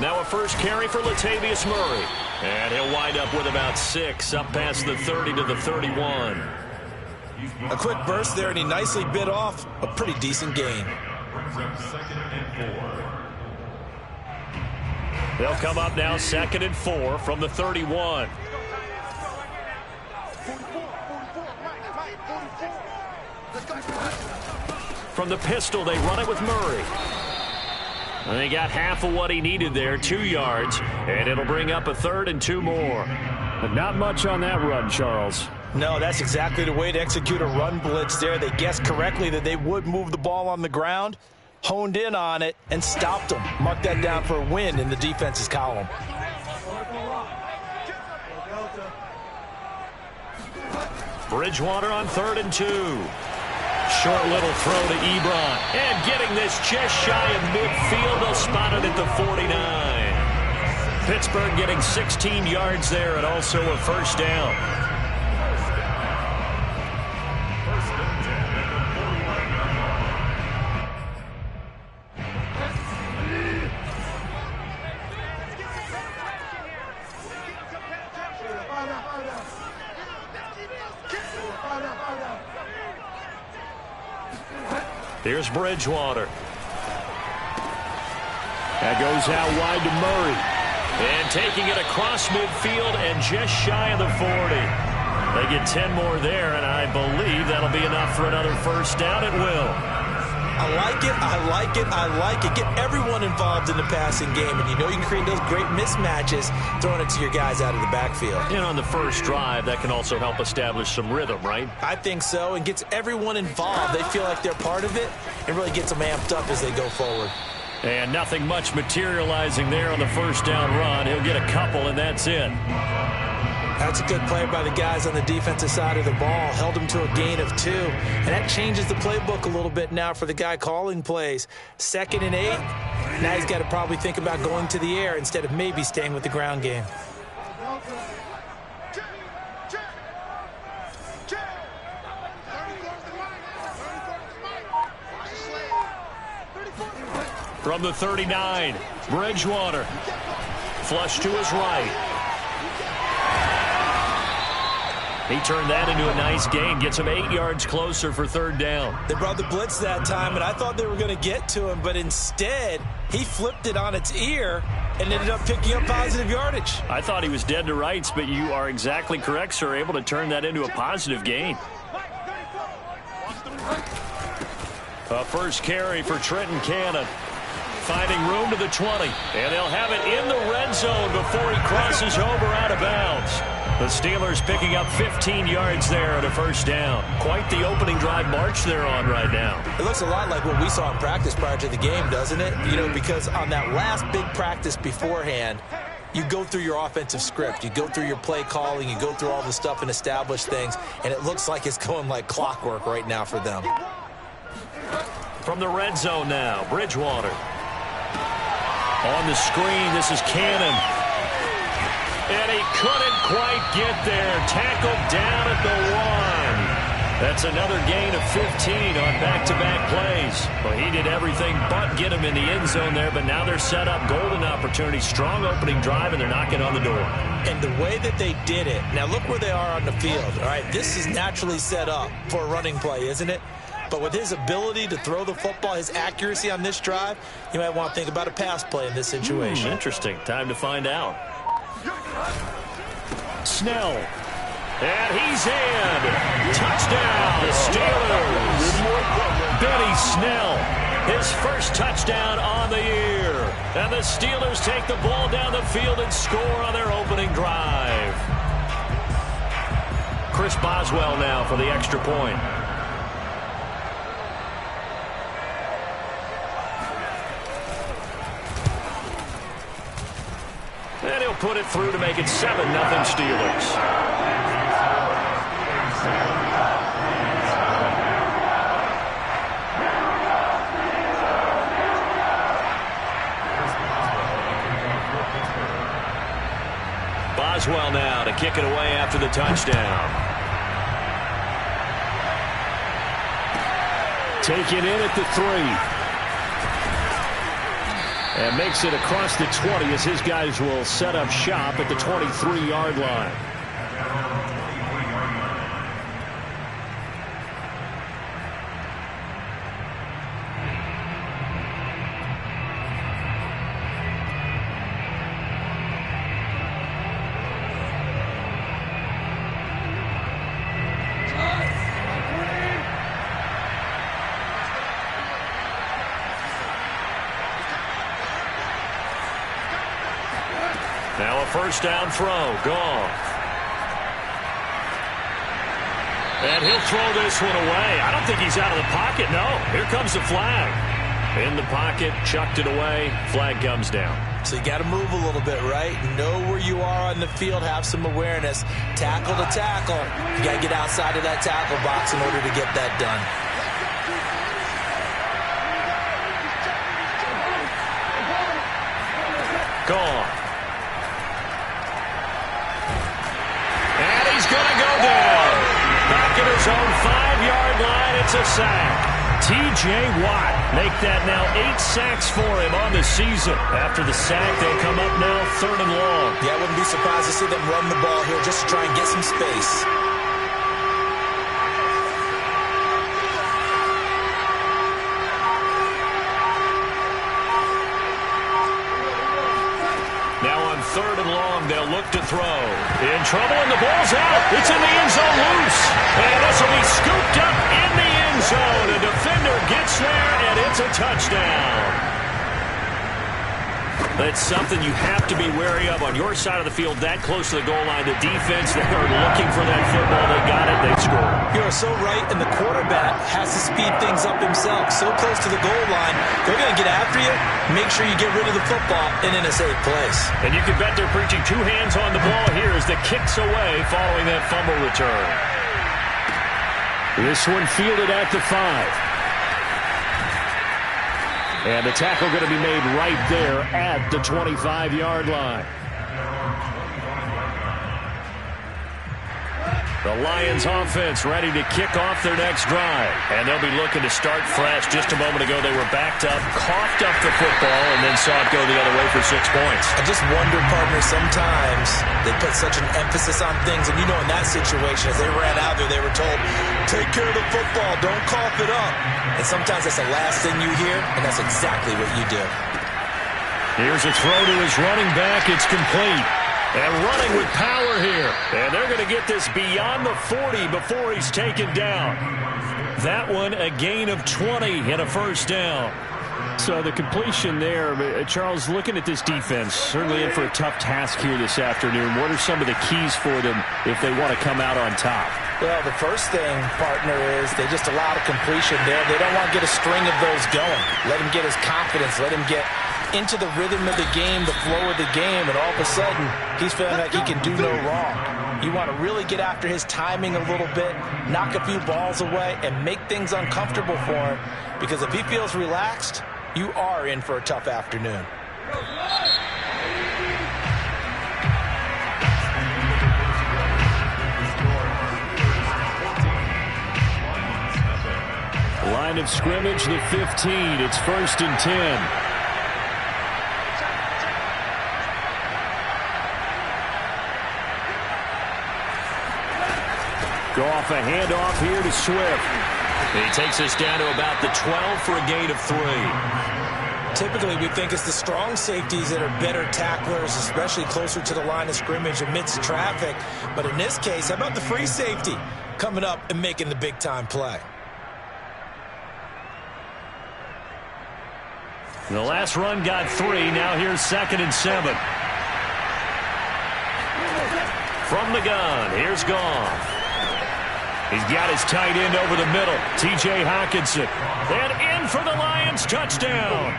Now a first carry for Latavius Murray. And he'll wind up with about 6, up past the 30 to the 31. A quick burst there, and he nicely bit off a pretty decent gain. They'll come up now 2nd and 4 from the 31. From the pistol, they run it with Murray. And they got half of what he needed there, 2 yards, and it'll bring up a 3rd and 2 more. But not much on that run, Charles. No, that's exactly the way to execute a run blitz there. They guessed correctly that they would move the ball on the ground, honed in on it, and stopped them. Mark that down for a win in the defense's column. Bridgewater on 3rd and 2. Short little throw to Ebron. And getting this just shy of midfield. They'll spot it at the 49. Pittsburgh getting 16 yards there and also a first down. Here's Bridgewater. That goes out wide to Murray. And taking it across midfield and just shy of the 40. They get 10 more there, and I believe that'll be enough for another first down. It will. I like it, I like it, I like it. Get everyone involved in the passing game, and you know you can create those great mismatches throwing it to your guys out of the backfield. And on the first drive, that can also help establish some rhythm, right? I think so, and gets everyone involved. They feel like they're part of it, and really gets them amped up as they go forward. And nothing much materializing there on the first down run. He'll get a couple, and that's it. That's a good play by the guys on the defensive side of the ball. Held him to a gain of 2. And that changes the playbook a little bit now for the guy calling plays. 2nd and 8. Now he's got to probably think about going to the air instead of maybe staying with the ground game. From the 39, Bridgewater. Flush to his right. He turned that into a nice gain. Gets him 8 yards closer for 3rd down. They brought the blitz that time, and I thought they were going to get to him, but instead he flipped it on its ear and ended up picking up positive yardage. I thought he was dead to rights, but you are exactly correct, sir. Able to turn that into a positive gain. A first carry for Trenton Cannon. Finding room to the 20. And they'll have it in the red zone before he crosses over out of bounds. The Steelers picking up 15 yards there at a first down. Quite the opening drive march they're on right now. It looks a lot like what we saw in practice prior to the game, doesn't it? You know, because on that last big practice beforehand, you go through your offensive script. You go through your play calling. You go through all the stuff and establish things. And it looks like it's going like clockwork right now for them. From the red zone now, Bridgewater. On the screen, this is Cannon. And he couldn't quite get there. Tackled down at the 1. That's another gain of 15 on back-to-back plays. Well, he did everything but get him in the end zone there, but now they're set up. Golden opportunity, strong opening drive, and they're knocking on the door. And the way that they did it, now look where they are on the field. All right, this is naturally set up for a running play, isn't it? But with his ability to throw the football, his accuracy on this drive, you might want to think about a pass play in this situation. Interesting. Time to find out. Snell. And he's in. Touchdown, Steelers. Benny Snell, his first touchdown on the year. And the Steelers take the ball down the field and score on their opening drive. Chris Boswell now for the extra point. And he'll put it through to make it 7-0 Steelers. Boswell now to kick it away after the touchdown. Taken in at the 3. And makes it across the 20 as his guys will set up shop at the 23-yard line. Now a first down throw. Goff. And he'll throw this one away. I don't think he's out of the pocket. No. Here comes the flag. In the pocket, chucked it away. Flag comes down. So you got to move a little bit, right? Know where you are on the field. Have some awareness. Tackle to tackle. You got to get outside of that tackle box in order to get that done. Goff. Going to go down. Back at his own 5-yard line. It's a sack. T.J. Watt make that now 8 sacks for him on the season. After the sack, they'll come up now 3rd and long. Yeah, I wouldn't be surprised to see them run the ball here just to try and get some space. Now on 3rd and long, they'll look to throw. In trouble, and the ball's out. It's in the end zone loose. And this will be scooped up in the end zone. A defender gets there, and it's a touchdown. That's something you have to be wary of on your side of the field, that close to the goal line. The defense, they are looking for that football. They got it. They scored. You're so right, and the quarterback has to speed things up himself. So close to the goal line, they're going to get after you. Make sure you get rid of the football and in a safe place. And you can bet they're preaching 2 hands on the ball here as the kick's away following that fumble return. This one fielded at the 5. And the tackle going to be made right there at the 25-yard line. The Lions offense ready to kick off their next drive. And they'll be looking to start fresh. Just a moment ago, they were backed up, coughed up the football, and then saw it go the other way for 6 points. I just wonder, partner, sometimes they put such an emphasis on things. And you know, in that situation, as they ran out there, they were told, take care of the football, don't cough it up. And sometimes that's the last thing you hear, and that's exactly what you do. Here's a throw to his running back. It's complete. And running with power here. And they're going to get this beyond the 40 before he's taken down. That one, a gain of 20 and a first down. So the completion there, Charles, looking at this defense, certainly in for a tough task here this afternoon. What are some of the keys for them if they want to come out on top? Well, the first thing, partner, is they just allow the completion there. They don't want to get a string of those going. Let him get his confidence. Let him get into the rhythm of the game, the flow of the game, and all of a sudden, he's feeling like he can do no wrong. You want to really get after his timing a little bit, knock a few balls away, and make things uncomfortable for him, because if he feels relaxed, you are in for a tough afternoon. Line of scrimmage, the 15. It's 1st and 10. Goff, a handoff here to Swift. He takes us down to about the 12 for a gain of 3. Typically, we think it's the strong safeties that are better tacklers, especially closer to the line of scrimmage amidst traffic. But in this case, how about the free safety coming up and making the big-time play? The last run got 3. Now here's 2nd and 7. From the gun, here's Goff. He's got his tight end over the middle, T.J. Hockenson. And in for the Lions, touchdown.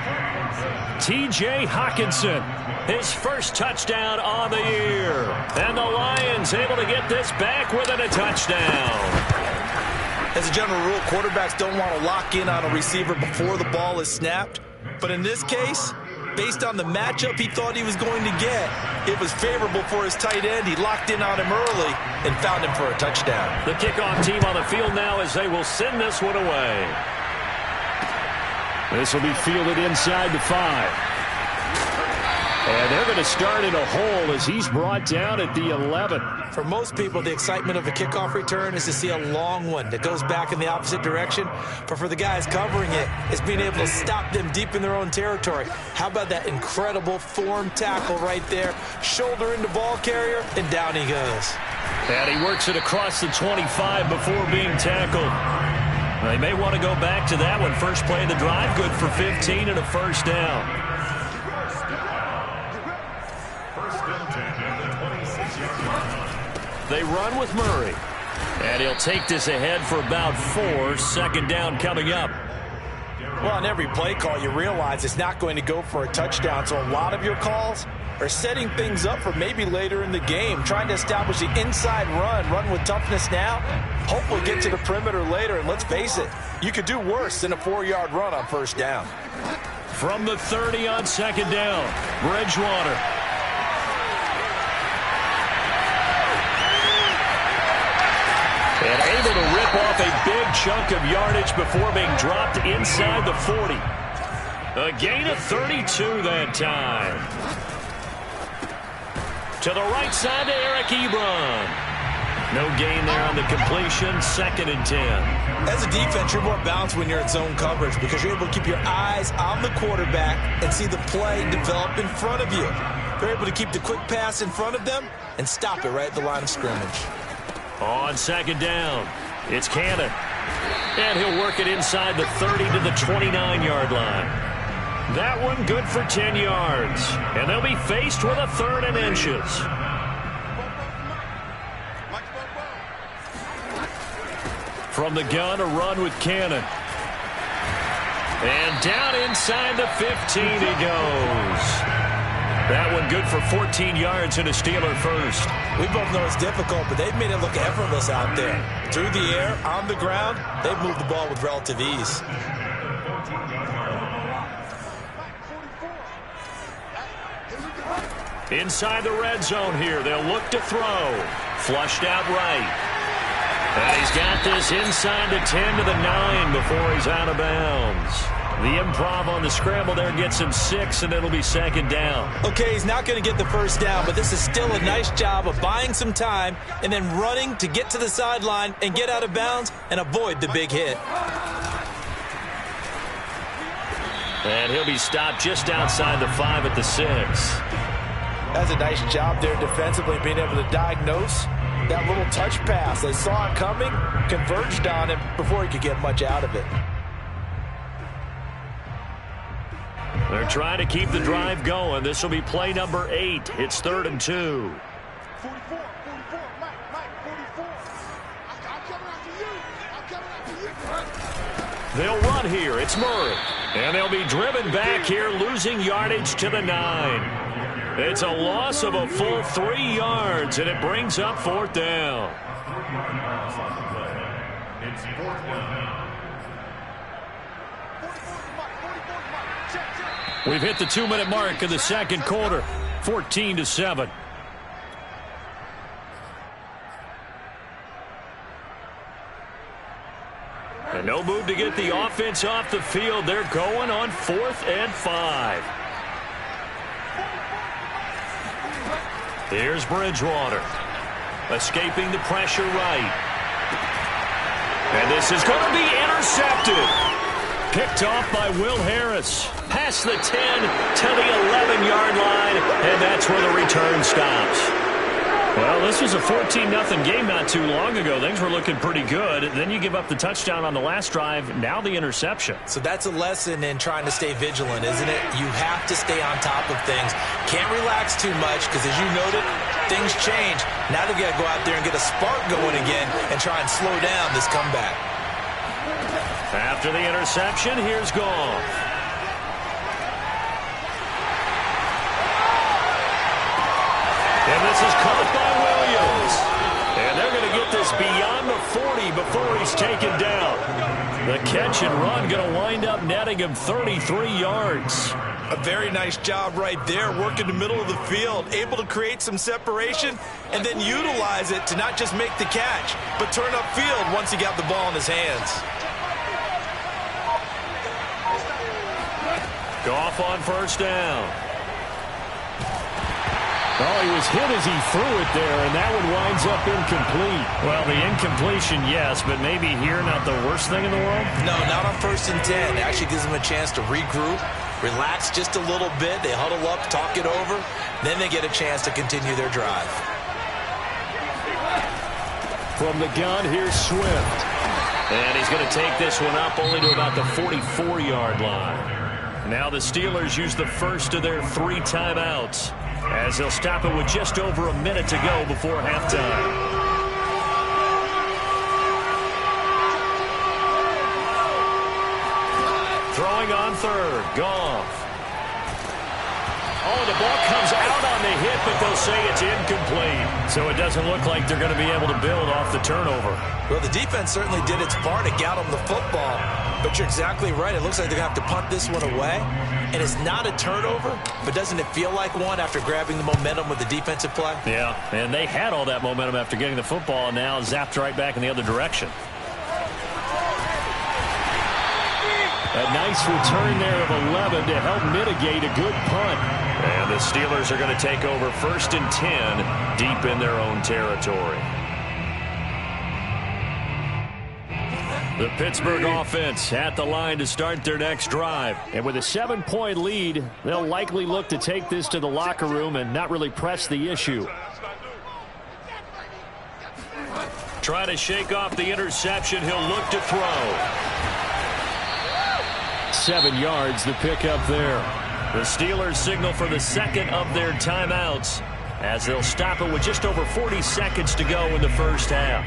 T.J. Hockenson, his first touchdown on the year. And the Lions able to get this back within a touchdown. As a general rule, quarterbacks don't want to lock in on a receiver before the ball is snapped. But in this case, based on the matchup he thought he was going to get, it was favorable for his tight end. He locked in on him early and found him for a touchdown. The kickoff team on the field now as they will send this one away. This will be fielded inside the 5. And they're going to start in a hole as he's brought down at the 11. For most people, the excitement of a kickoff return is to see a long one that goes back in the opposite direction. But for the guys covering it, it's being able to stop them deep in their own territory. How about that incredible form tackle right there? Shoulder into ball carrier, and down he goes. And he works it across the 25 before being tackled. They may want to go back to that one. First play of the drive, good for 15 and a first down. They run with Murray. And he'll take this ahead for about 4. Second down coming up. Well, on every play call, you realize it's not going to go for a touchdown. So a lot of your calls are setting things up for maybe later in the game, trying to establish the inside run with toughness now, hopefully get to the perimeter later. And let's face it, you could do worse than a 4-yard run on first down. From the 30 on second down, Bridgewater. And able to rip off a big chunk of yardage before being dropped inside the 40. A gain of 32 that time. To the right side to Eric Ebron. No gain there on the completion. Second and 10. As a defense, you're more balanced when you're in zone coverage because you're able to keep your eyes on the quarterback and see the play develop in front of you. You're able to keep the quick pass in front of them and stop it right at the line of scrimmage. On second down, it's Cannon. And he'll work it inside the 30 to the 29-yard line. That one good for 10 yards. And they'll be faced with a 3rd and inches. From the gun, a run with Cannon. And down inside the 15 he goes. That one good for 14 yards and a Steeler first. We both know it's difficult, but they've made it look effortless out there. Through the air, on the ground, they've moved the ball with relative ease. Inside the red zone here, they'll look to throw. Flushed out right. And he's got this inside the 10 to the 9 before he's out of bounds. The improv on the scramble there gets him 6, and it'll be second down. Okay, he's not going to get the first down, but this is still a nice job of buying some time and then running to get to the sideline and get out of bounds and avoid the big hit. And he'll be stopped just outside the 5 at the 6. That's a nice job there defensively, being able to diagnose that little touch pass. They saw it coming, converged on him before he could get much out of it. They're trying to keep the drive going. This will be play number 8. It's 3rd and 2. 44, Mike, 44. I'm coming after you. They'll run here. It's Murray. And they'll be driven back here, losing yardage to the 9. It's a loss of a full 3 yards, and it brings up 4th down. It's 4th down. We've hit the 2-minute mark of the second quarter, 14-7. And no move to get the offense off the field. They're going on 4th and 5. Here's Bridgewater, escaping the pressure right. And this is going to be intercepted. Picked off by Will Harris. Past the 10 to the 11-yard line, and that's where the return stops. Well, this was a 14-0 game not too long ago. Things were looking pretty good. Then you give up the touchdown on the last drive. Now the interception. So that's a lesson in trying to stay vigilant, isn't it? You have to stay on top of things. Can't relax too much because, as you noted, things change. Now they've got to go out there and get a spark going again and try and slow down this comeback. After the interception, here's Goff. And this is caught by Williams. And they're going to get this beyond the 40 before he's taken down. The catch and run going to wind up netting him 33 yards. A very nice job right there, working the middle of the field, able to create some separation and then utilize it to not just make the catch, but turn upfield once he got the ball in his hands. Goff on first down. Oh, he was hit as he threw it there, and that one winds up incomplete. Well, the incompletion, yes, but maybe here not the worst thing in the world? No, not on 1st and 10. It actually gives them a chance to regroup, relax just a little bit. They huddle up, talk it over. Then they get a chance to continue their drive. From the gun, here's Swift. And he's going to take this one up only to about the 44-yard line. Now the Steelers use the first of their 3 timeouts, as they'll stop it with just over a minute to go before halftime. Throwing on 3rd, Goff. Oh, the ball comes out on the hit, but they'll say it's incomplete. So it doesn't look like they're going to be able to build off the turnover. Well, the defense certainly did its part to get them the football. But you're exactly right. It looks like they're going to have to punt this one away. And it's not a turnover, but doesn't it feel like one after grabbing the momentum with the defensive play? Yeah, and they had all that momentum after getting the football, and now zapped right back in the other direction. A nice return there of 11 to help mitigate a good punt. And the Steelers are going to take over 1st and 10 deep in their own territory. The Pittsburgh offense at the line to start their next drive. And with a 7-point lead, they'll likely look to take this to the locker room and not really press the issue. Try to shake off the interception. He'll look to throw. 7 yards, the pickup there. The Steelers signal for the second of their timeouts, as they'll stop it with just over 40 seconds to go in the first half.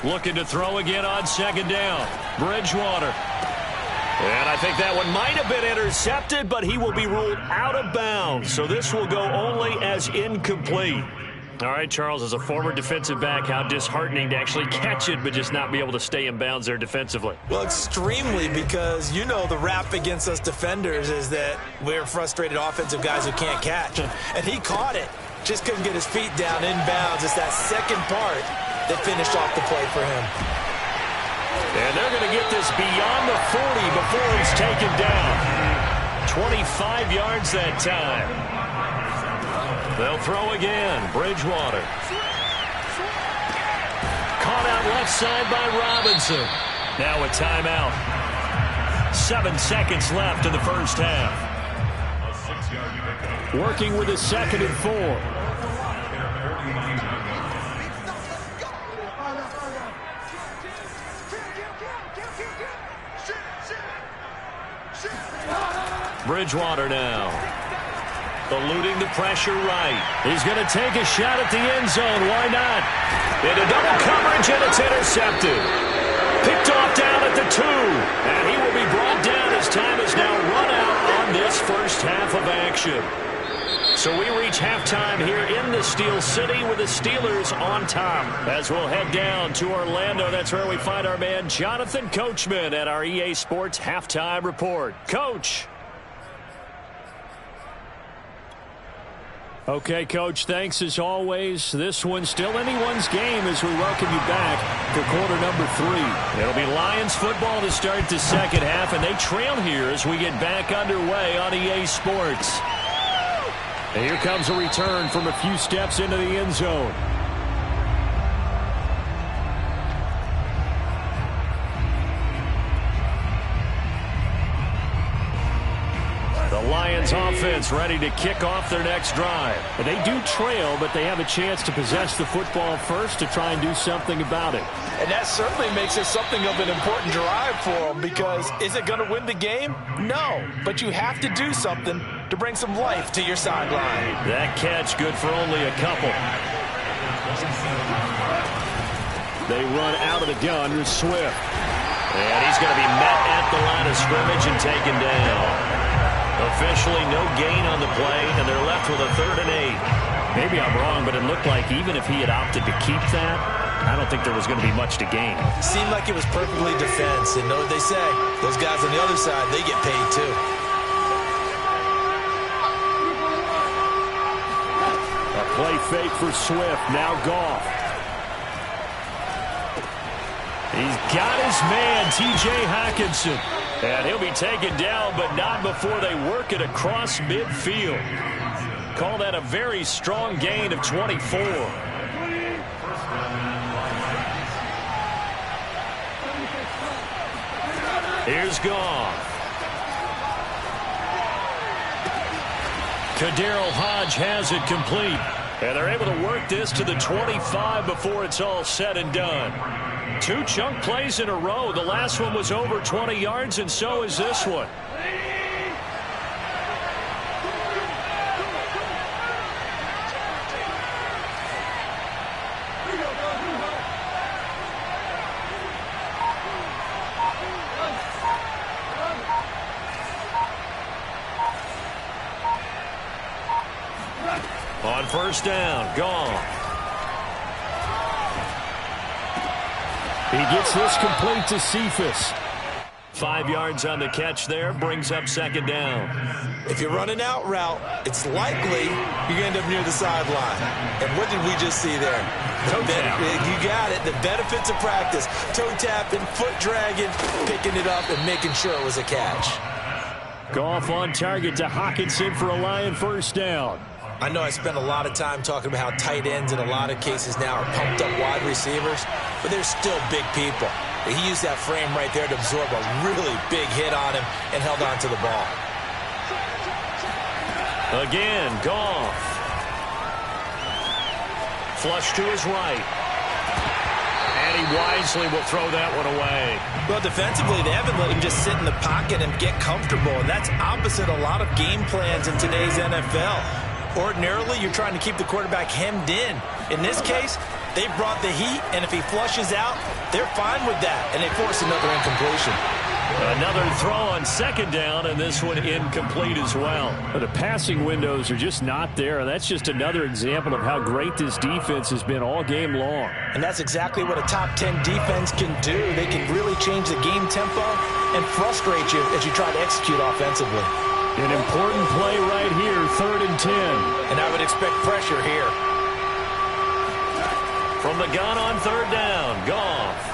Looking to throw again on 2nd down. Bridgewater. And I think that one might have been intercepted, but he will be ruled out of bounds. So this will go only as incomplete. All right, Charles, as a former defensive back, how disheartening to actually catch it, but just not be able to stay in bounds there defensively. Well, extremely, because you know the rap against us defenders is that we're frustrated offensive guys who can't catch. And he caught it. Just couldn't get his feet down in bounds. It's that second part that finished off the play for him. And they're going to get this beyond the 40 before he's taken down. 25 yards that time. They'll throw again. Bridgewater. Caught out left side by Robinson. Now a timeout. 7 seconds left in the first half. Working with a 2nd and 4. Bridgewater now. Eluding the pressure right. He's going to take a shot at the end zone. Why not? Into double coverage, and it's intercepted. Picked off down at the 2. And he will be brought down as time is now run out on this first half of action. So we reach halftime here in the Steel City with the Steelers on top. As we'll head down to Orlando, that's where we find our man Jonathan Coachman at our EA Sports Halftime Report. Coach. Okay, Coach, thanks as always. This one's still anyone's game as we welcome you back for quarter number 3. It'll be Lions football to start the second half, and they trail here as we get back underway on EA Sports. And here comes a return from a few steps into the end zone. The Lions offense ready to kick off their next drive. They do trail, but they have a chance to possess the football first to try and do something about it. And that certainly makes it something of an important drive for them, because is it going to win the game? No, but you have to do something to bring some life to your sideline. That catch good for only a couple. They run out of the gun with Swift. And he's going to be met at the line of scrimmage and taken down. Officially no gain on the play, and they're left with a 3rd and 8. Maybe I'm wrong, but it looked like even if he had opted to keep that, I don't think there was going to be much to gain. Seemed like it was perfectly defense, and know what they say. Those guys on the other side, they get paid too. Play fake for Swift. Now Goff. He's got his man, T.J. Hockenson. And he'll be taken down, but not before they work it across midfield. Call that a very strong gain of 24. Here's Goff. Kadarrell Hodge has it complete. And they're able to work this to the 25 before it's all said and done. 2 chunk plays in a row. The last one was over 20 yards, and so is this one. On first down, Goff. He gets this complete to Cephas. 5 yards on the catch there, brings up second down. If you're running out route, it's likely you're going to end up near the sideline. And what did we just see there? You got it. The benefits of practice. Toe tapping, foot dragging, picking it up, and making sure it was a catch. Goff on target to Hockenson for a Lion first down. I know I spent a lot of time talking about how tight ends in a lot of cases now are pumped up wide receivers, but they're still big people. He used that frame right there to absorb a really big hit on him and held on to the ball. Again, Goff. Flush to his right. And he wisely will throw that one away. Well, defensively, they haven't let him just sit in the pocket and get comfortable, and that's opposite a lot of game plans in today's NFL. Ordinarily, you're trying to keep the quarterback hemmed in. In this case, they brought the heat, and if he flushes out, they're fine with that, and they force another incompletion. Another throw on second down, and this one incomplete as well. The passing windows are just not there, and that's just another example of how great this defense has been all game long. And that's exactly what a top 10 defense can do. They can really change the game tempo and frustrate you as you try to execute offensively. An important play right here, 3rd and 10. And I would expect pressure here. From the gun on third down, Goff.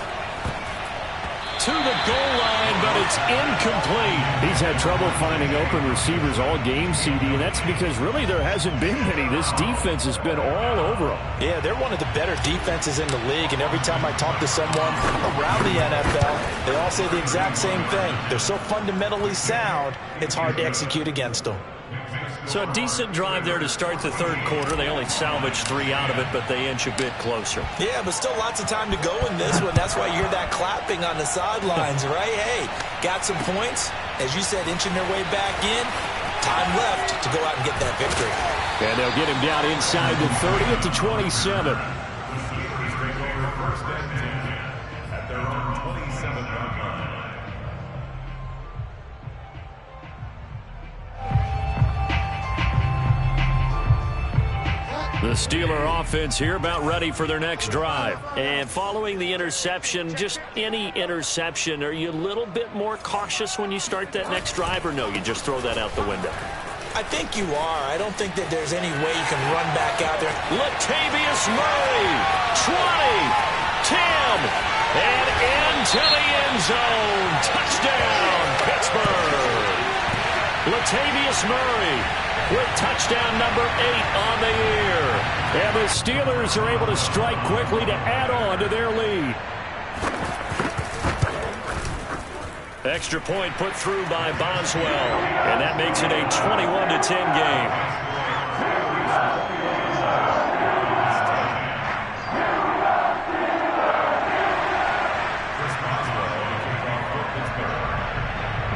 To the goal line, but it's incomplete. He's had trouble finding open receivers all game, CD, and that's because really there hasn't been many. This defense has been all over them. Yeah, they're one of the better defenses in the league, and every time I talk to someone around the NFL, they all say the exact same thing. They're so fundamentally sound, it's hard to execute against them. So a decent drive there to start the third quarter. They only salvaged 3 out of it, but they inch a bit closer. Yeah, but still lots of time to go in this one. That's why you hear that clapping on the sidelines, right? Hey, got some points. As you said, inching their way back in. Time left to go out and get that victory. And they'll get him down inside the 30 at the 27. The Steeler offense here about ready for their next drive. And following the interception, just any interception, are you a little bit more cautious when you start that next drive, or no, you just throw that out the window? I think you are. I don't think that there's any way you can run back out there. Latavius Murray, 20, 10, and into the end zone. Touchdown, Pittsburgh. Latavius Murray with touchdown number 8 on the year. And the Steelers are able to strike quickly to add on to their lead. Extra point put through by Boswell, and that makes it a 21-10 game.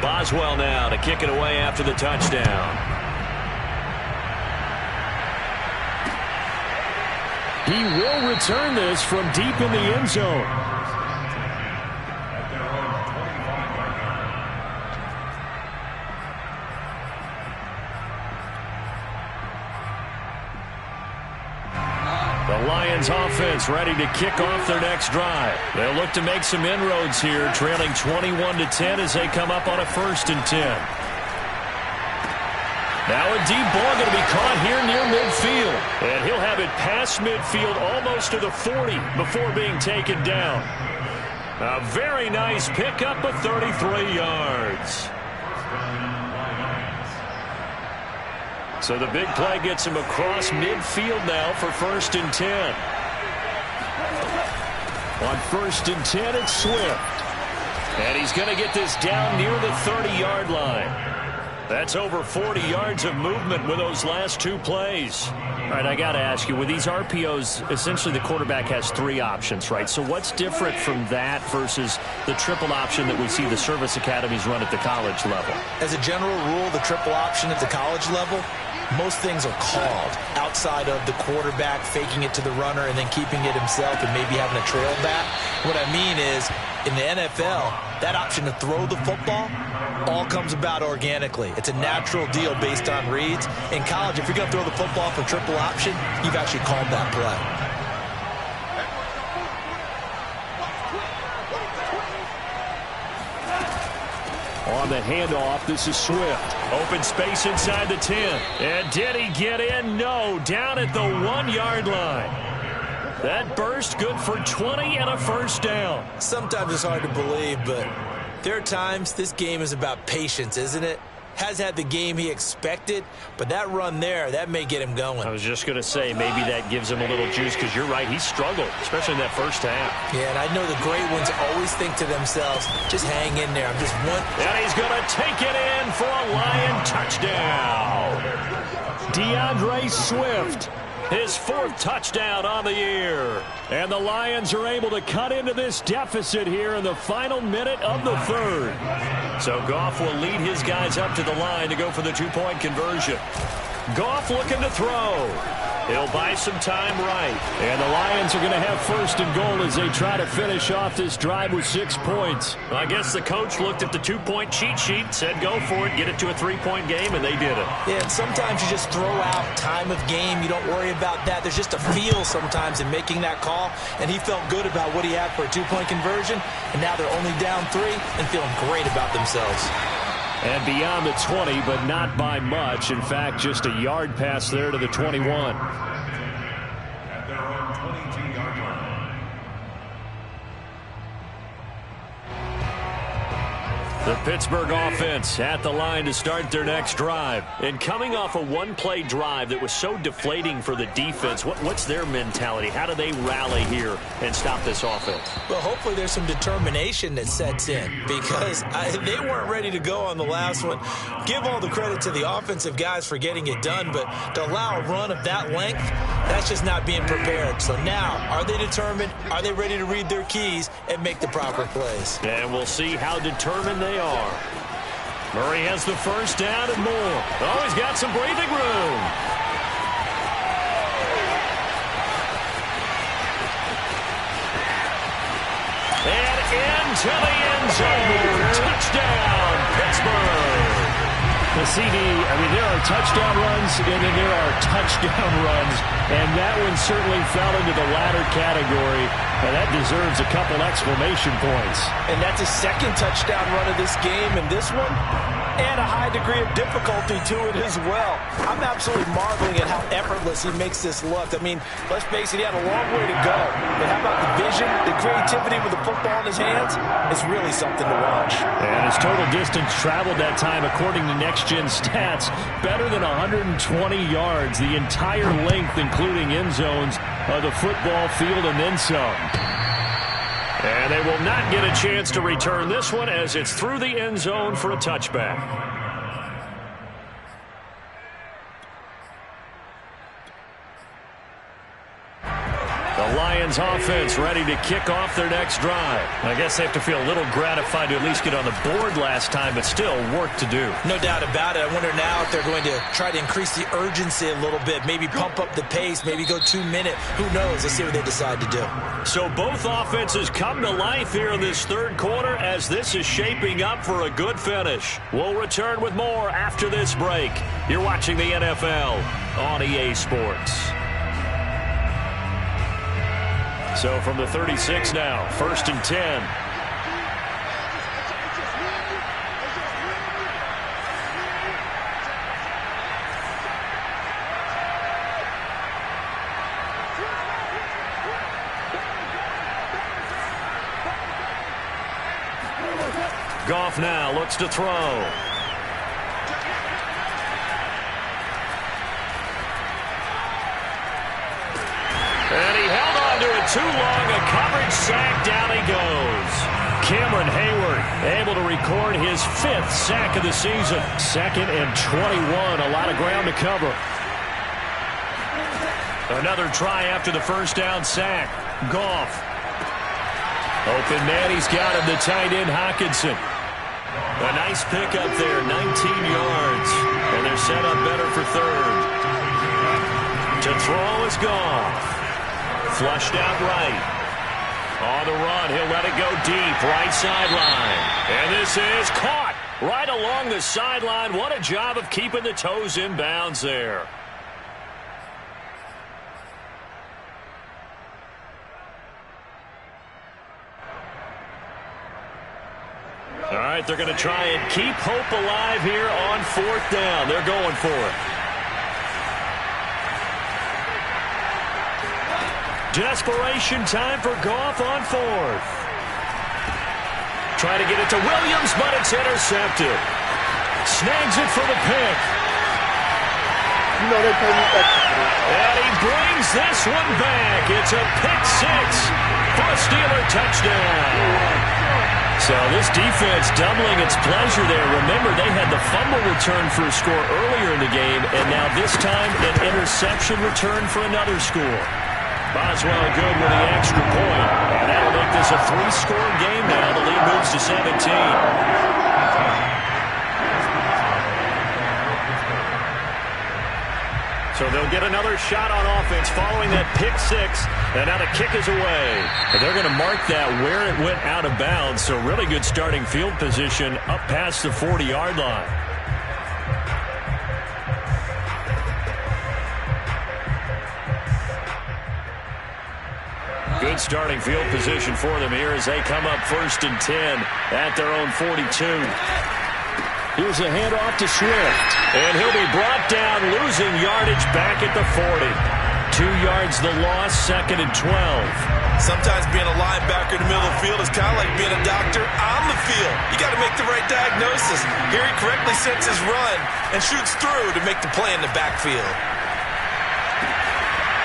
Boswell now to kick it away after the touchdown. He will return this from deep in the end zone. The Lions offense ready to kick off their next drive. They'll look to make some inroads here, trailing 21-10 as they come up on a 1st and 10. Now a deep ball going to be caught here near midfield. And he'll have it past midfield almost to the 40 before being taken down. A very nice pickup of 33 yards. So the big play gets him across midfield now for 1st and 10. On 1st and 10, it's Swift. And he's going to get this down near the 30-yard line. That's over 40 yards of movement with those last 2 plays. All right, I got to ask you, with these RPOs, essentially the quarterback has 3 options, right? So what's different from that versus the triple option that we see the service academies run at the college level? As a general rule, the triple option at the college level, most things are called outside of the quarterback faking it to the runner and then keeping it himself and maybe having a trail back. What I mean is, in the NFL, that option to throw the football all comes about organically. It's a natural deal based on reads. In college, if you're going to throw the football for triple option, you've actually called that play. On the handoff, this is Swift. Open space inside the 10. And did he get in? No. Down at the 1-yard line. That burst good for 20 and a first down. Sometimes it's hard to believe, but there are times this game is about patience, isn't it? Has had the game he expected, but that run there, that may get him going. I was just going to say, maybe that gives him a little juice, because you're right, he struggled, especially in that first half. Yeah, and I know the great ones always think to themselves, just hang in there. I'm just one. And he's going to take it in for a Lion touchdown. DeAndre Swift, his 4th touchdown on the year. And the Lions are able to cut into this deficit here in the final minute of the 3rd. So Goff will lead his guys up to the line to go for the 2-point conversion. Goff looking to throw. He'll buy some time right. And the Lions are going to have 1st and goal as they try to finish off this drive with 6 points. Well, I guess the coach looked at the 2-point cheat sheet, said go for it, get it to a 3-point game, and they did it. Yeah, and sometimes you just throw out time of game. You don't worry about that. There's just a feel sometimes in making that call, and he felt good about what he had for a 2-point conversion, and now they're only down 3 and feeling great about themselves. And beyond the 20, but not by much. In fact, just a yard pass there to the 21. At their own 22-yard line. The Pittsburgh offense at the line to start their next drive. And coming off a 1-play drive that was so deflating for the defense, what's their mentality? How do they rally here and stop this offense? Well, hopefully there's some determination that sets in, because they weren't ready to go on the last one. Give all the credit to the offensive guys for getting it done, but to allow a run of that length, that's just not being prepared. So now, are they determined? Are they ready to read their keys and make the proper plays? And we'll see how determined they are. Murray has the first down and more. Oh, he's got some breathing room. And into the end zone. Touchdown, Pittsburgh. The CD, I mean, there are touchdown runs, and then there are touchdown runs, and that one certainly fell into the latter category, and that deserves a couple exclamation points. And that's his 2nd touchdown run of this game, and this one, and a high degree of difficulty to it as well. I'm absolutely marveling at how effortless he makes this look. I mean, let's face it, he had a long way to go, but how about the vision, the creativity with the football in his hands? It's really something to watch. And his total distance traveled that time, according to Next Gen Stats, better than 120 yards, the entire length, including end zones of the football field and then some. And they will not get a chance to return this one as it's through the end zone for a touchback. The Lions offense ready to kick off their next drive. I guess they have to feel a little gratified to at least get on the board last time, but still work to do. No doubt about it. I wonder now if they're going to try to increase the urgency a little bit, maybe pump up the pace, maybe go 2-minute. Who knows? Let's see what they decide to do. So both offenses come to life here in this 3rd quarter as this is shaping up for a good finish. We'll return with more after this break. You're watching the NFL on EA Sports. So from the 36 now, 1st and 10. Goff now looks to throw. And he held on to it too long. A coverage sack. Down he goes. Cameron Hayward able to record his 5th sack of the season. 2nd and 21. A lot of ground to cover. Another try after the first down sack. Goff. Open man. He's got him. The tight end Hockenson. A nice pickup there. 19 yards. And they're set up better for 3rd. To throw is Goff. Flushed out right. On the run, he'll let it go deep. Right sideline. And this is caught right along the sideline. What a job of keeping the toes in bounds there. All right, they're going to try and keep hope alive here on 4th down. They're going for it. Desperation time for Goff on 4th. Trying to get it to Williams, but it's intercepted. Snags it for the pick. And he brings this one back. It's a pick 6 for a Steeler touchdown. So this defense doubling its pleasure there. Remember, they had the fumble return for a score earlier in the game, and now this time an interception return for another score. Boswell good with the extra point. And that'll make this a 3-score game now. The lead moves to 17. So they'll get another shot on offense following that pick 6. And now the kick is away. And they're going to mark that where it went out of bounds. So really good starting field position up past the 40-yard line. Good starting field position for them here as they come up 1st and 10 at their own 42. Here's a handoff to Swift. And he'll be brought down, losing yardage back at the 40. 2 yards the loss, 2nd and 12. Sometimes being a linebacker in the middle of the field is kind of like being a doctor on the field. You got to make the right diagnosis. Here he correctly sets his run and shoots through to make the play in the backfield.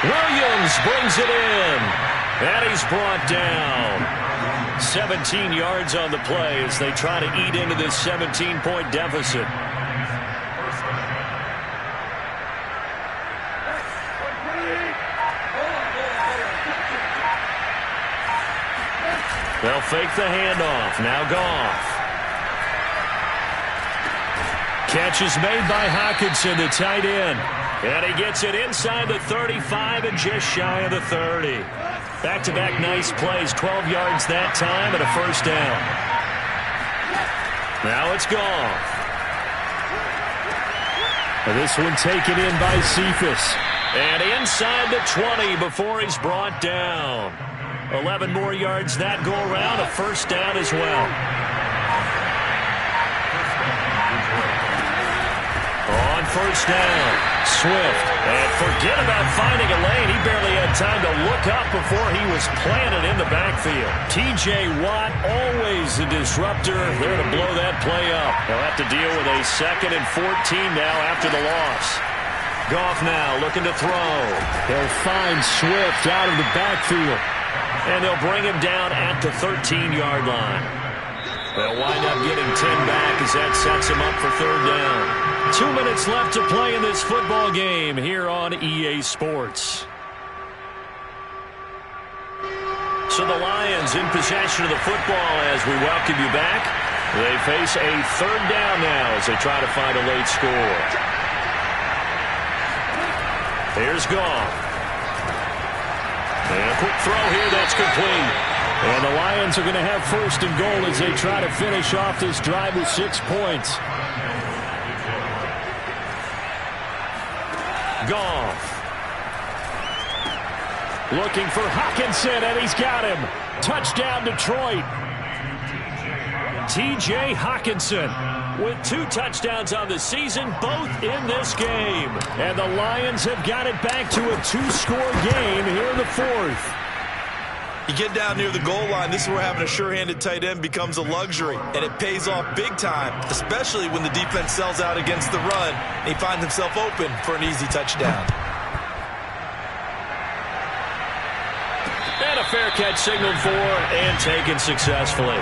Williams brings it in. And he's brought down. 17 yards on the play as they try to eat into this 17-point deficit. They'll fake the handoff. Now Goff. Catch is made by Hockenson, the tight end. And he gets it inside the 35 and just shy of the 30. Back-to-back nice plays, 12 yards that time and a first down. Now it's Goff. This one taken in by Cephas. And inside the 20 before he's brought down. 11 more yards that go around, a first down as well. On first down, Swift. And forget about finding a lane. He barely had time to look up before he was planted in the backfield. T.J. Watt, always a disruptor. There to blow that play up. They'll have to deal with a 2nd and 14 now after the loss. Goff now looking to throw. They'll find Swift out of the backfield. And they'll bring him down at the 13-yard line. They'll wind up getting 10 back as that sets him up for 3rd down. 2 minutes left to play in this football game here on EA Sports. So the Lions in possession of the football as we welcome you back. They face a 3rd down now as they try to find a late score. Here's Goff. And a quick throw here that's complete. And the Lions are going to have 1st and goal as they try to finish off this drive with 6 points. Goff. Looking for Hockenson, and he's got him. Touchdown, Detroit. T.J. Hockenson with 2 touchdowns on the season, both in this game. And the Lions have got it back to a 2-score game here in the 4th. You get down near the goal line, this is where having a sure-handed tight end becomes a luxury, and it pays off big time, especially when the defense sells out against the run, and he finds himself open for an easy touchdown. And a fair catch signaled for and taken successfully.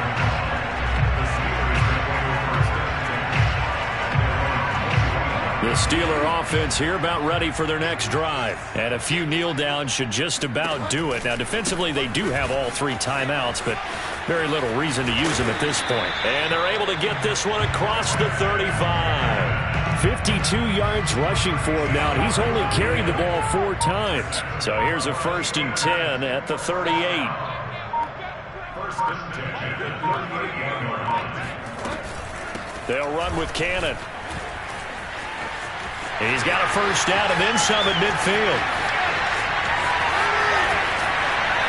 The Steeler offense here about ready for their next drive. And a few kneel downs should just about do it. Now, defensively, they do have all 3 timeouts, but very little reason to use them at this point. And they're able to get this one across the 35. 52 yards rushing for him now. He's only carried the ball 4 times. So here's a 1st and 10 at the 38. They'll run with Cannon. He's got a 1st down and then some at midfield.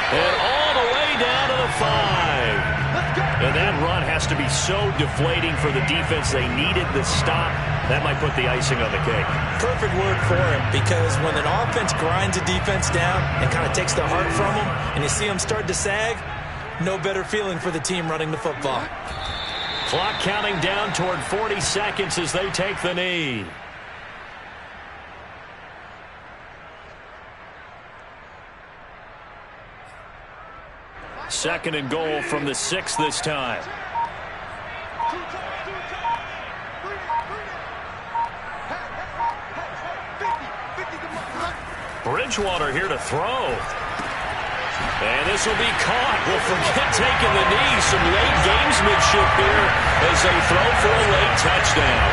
And all the way down to the 5. And that run has to be so deflating for the defense. They needed the stop. That might put the icing on the cake. Perfect word for it, because when an offense grinds a defense down and kind of takes the heart from them, and you see them start to sag, no better feeling for the team running the football. Clock counting down toward 40 seconds as they take the knee. 2nd and goal from the 6 this time. Bridgewater here to throw. And this will be caught. We'll forget taking the knee. Some late gamesmanship here as they throw for a late touchdown.